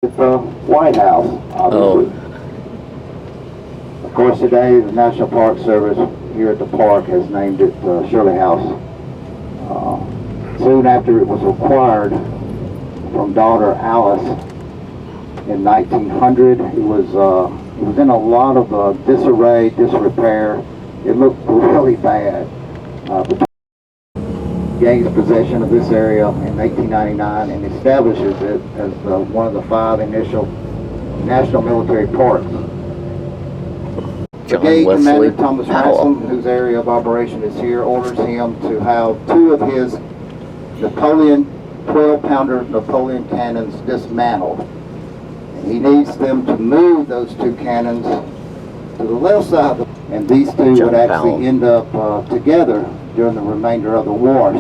It's the White House, obviously. Of course, today the National Park Service here at the park has named it Shirley House. Soon after it was acquired from daughter Alice in 1900, it was in a lot of disarray, disrepair. It looked really bad. Gains possession of this area in 1899 and establishes it as one of the 5 initial national military parks. Brigade Commander Thomas Ransom, whose area of operation is here, orders him to have 2 of his Napoleon 12-pounder Napoleon cannons dismantled. And he needs them to move those 2 cannons to the left side, and these 2 would actually end up together during the remainder of the war.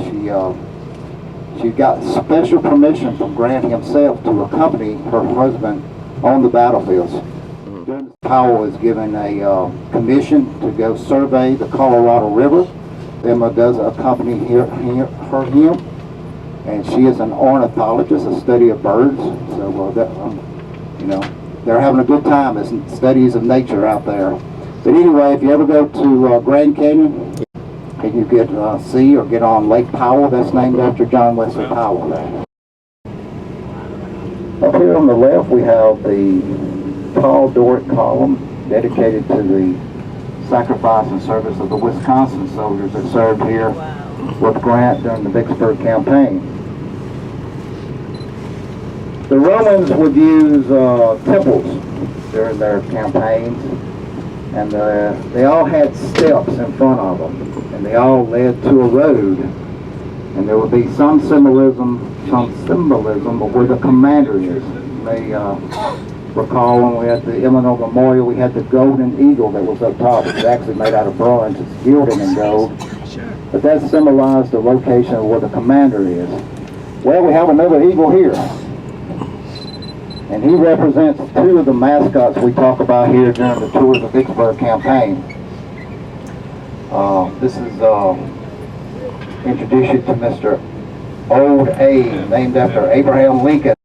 She got special permission from Grant himself to accompany her husband on the battlefields. Powell was given a commission to go survey the Colorado River. Emma does accompany him, and she is an ornithologist, a study of birds. So they're having a good time as studies of nature out there. But anyway, if you ever go to Grand Canyon, and you get see or get on Lake Powell, that's named after John Wesley Powell. Up here on the left, we have the tall Doric column dedicated to the sacrifice and service of the Wisconsin soldiers that served here with Grant during the Vicksburg campaign. The Romans would use temples during their campaigns, and they all had steps in front of them, and they all led to a road, and there would be some symbolism of where the commander is. You may recall when we had the Illinois Memorial, we had the golden eagle that was up top. It was actually made out of bronze. It's gilded in gold, but that symbolized the location of where the commander is. Well, we have another eagle here, and he represents 2 of the mascots we talk about here during the tour of the Vicksburg campaign. This is introduce you to Mr. Old Abe, named after Abraham Lincoln.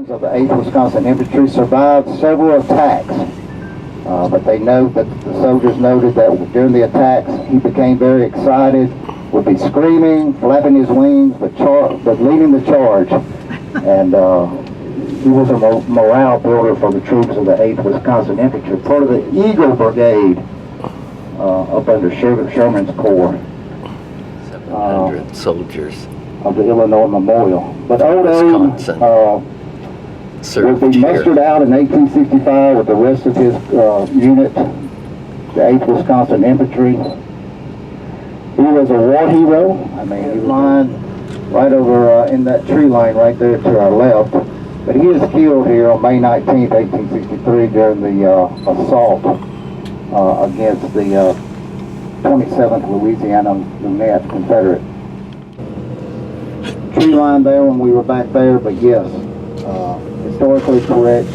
Of the 8th Wisconsin Infantry survived several attacks, but they note that the soldiers noted that during the attacks he became very excited, would be screaming, flapping his wings, but leading the charge, and he was a morale builder for the troops of the 8th Wisconsin Infantry, part of the Eagle Brigade up under Sherman's Corps. 700 soldiers of the Illinois Memorial. But Old Abe would be mustered out in 1865 with the rest of his unit, the 8th Wisconsin Infantry. He was a war hero. I mean, he was lying right over in that tree line right there to our left. But he was killed here on May 19th, 1863 during the assault against the 27th Louisiana Lunette Confederate. Tree line there when we were back there, but yes, historically correct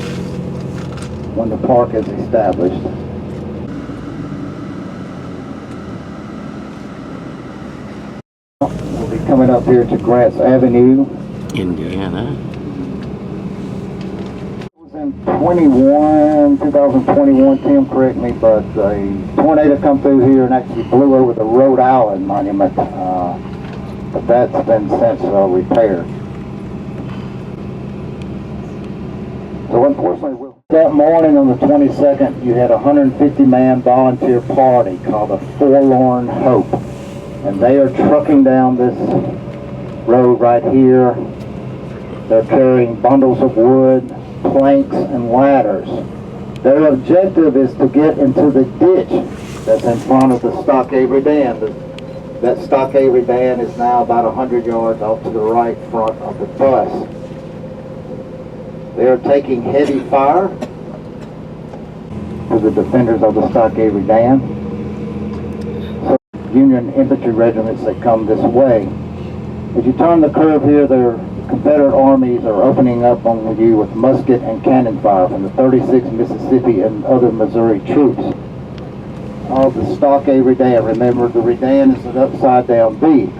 when the park is established. We'll be coming up here to Grants Avenue, Indiana. It was in 2021, Tim, correct me, but a tornado come through here and actually blew over the Rhode Island monument, but that's been since repaired. So unfortunately, that morning on the 22nd, you had a 150-man volunteer party called the Forlorn Hope. And they are trucking down this road right here. They're carrying bundles of wood, planks, and ladders. Their objective is to get into the ditch that's in front of the Stockade Redan. That Stockade Redan is now about 100 yards off to the right front of the bus. They are taking heavy fire to the defenders of the Stockade Redan. So Union infantry regiments that come this way. As you turn the curve here, the Confederate armies are opening up on you with musket and cannon fire from the 36th Mississippi and other Missouri troops. Of the Stockade Redan. Remember, the Redan is an upside down V,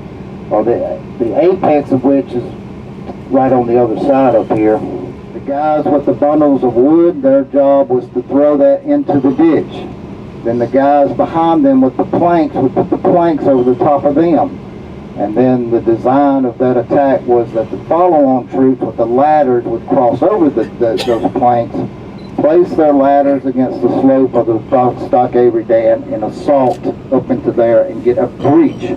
or the apex of which is right on the other side up here. The guys with the bundles of wood, their job was to throw that into the ditch. Then the guys behind them with the planks would put the planks over the top of them. And then the design of that attack was that the follow-on troops with the ladders would cross over those planks, place their ladders against the slope of the stockade redan and assault up into there and get a breach.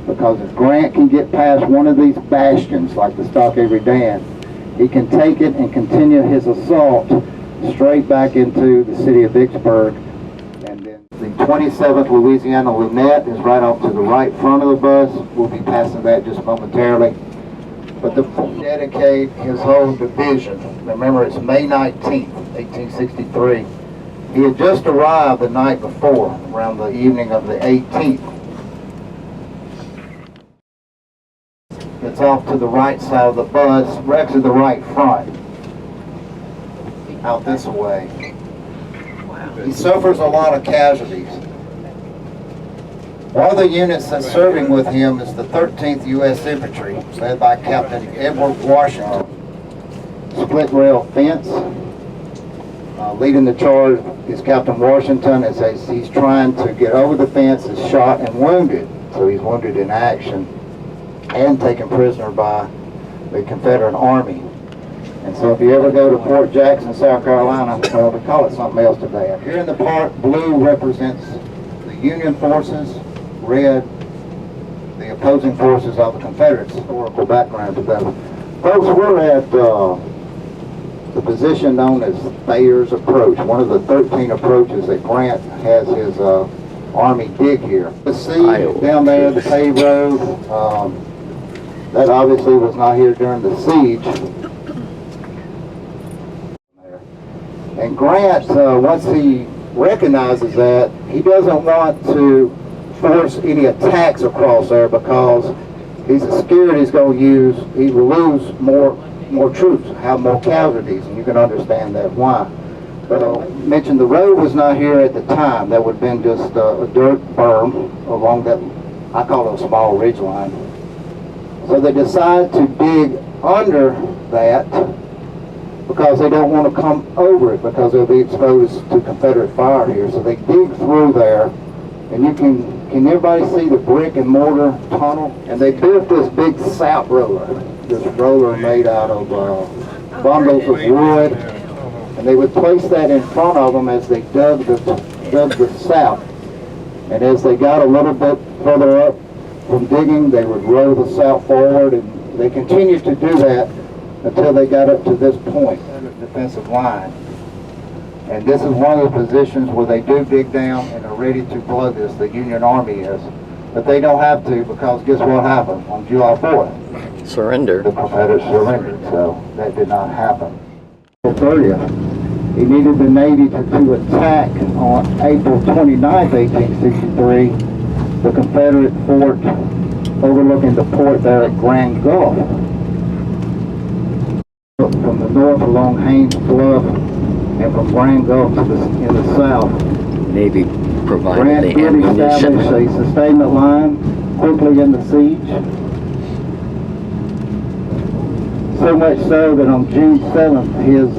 Because if Grant can get past one of these bastions like the stockade redan, he can take it and continue his assault straight back into the city of Vicksburg. And then the 27th Louisiana Lunette is right off to the right front of the bus. We'll be passing that just momentarily. But to dedicate his whole division, remember it's May 19th, 1863. He had just arrived the night before, around the evening of the 18th. It's off to the right side of the bus. We're actually the right front. Out this way. He suffers a lot of casualties. One of the units that's serving with him is the 13th U.S. Infantry, led by Captain Edward Washington. Split rail fence. Leading the charge is Captain Washington as he's trying to get over the fence, is shot and wounded. So he's wounded in action and taken prisoner by the Confederate Army. And so if you ever go to Fort Jackson, South Carolina, well, we call it something else today. Up here in the park, blue represents the Union forces, red, the opposing forces of the Confederates. Historical background to them. Folks, we're at the position known as Thayer's Approach, one of the 13 approaches that Grant has his army dig here. The sea down there, the paved road, that obviously was not here during the siege. And Grant, once he recognizes that, he doesn't want to force any attacks across there because he's scared he will lose more troops, have more casualties, and you can understand that why. But I mentioned the road was not here at the time. That would have been just a dirt berm along that, I call it a small ridge line. So they decide to dig under that because they don't want to come over it because they'll be exposed to Confederate fire here. So they dig through there, and you can everybody see the brick and mortar tunnel? And they built this big sap roller, this roller made out of bundles of wood, and they would place that in front of them as they dug the sap. And as they got a little bit further up from digging, they would roll the sap forward, and they continued to do that until they got up to this point, the defensive line. And this is one of the positions where they do dig down and are ready to blow this, the Union Army is. But they don't have to, because guess what happened on July 4th? Surrender. The Confederates surrendered, so that did not happen. April 30th. He needed the Navy to attack on April 29th, 1863, the Confederate fort overlooking the port there at Grand Gulf. From the north along Haynes Bluff and from Grand Gulf to in the south. Navy provided Grant the did ammunition. establish a sustainment line quickly in the siege. So much so that on June 7th, his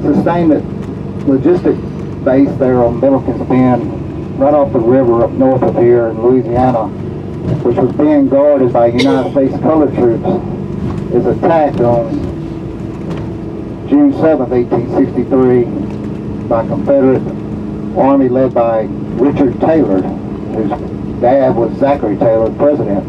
sustainment logistic base there on Middleton's Bend, right off the river up north of here in Louisiana, which was being guarded by United States colored troops, is attacked on June 7th, 1863 by Confederate Army led by Richard Taylor, whose dad was Zachary Taylor, president.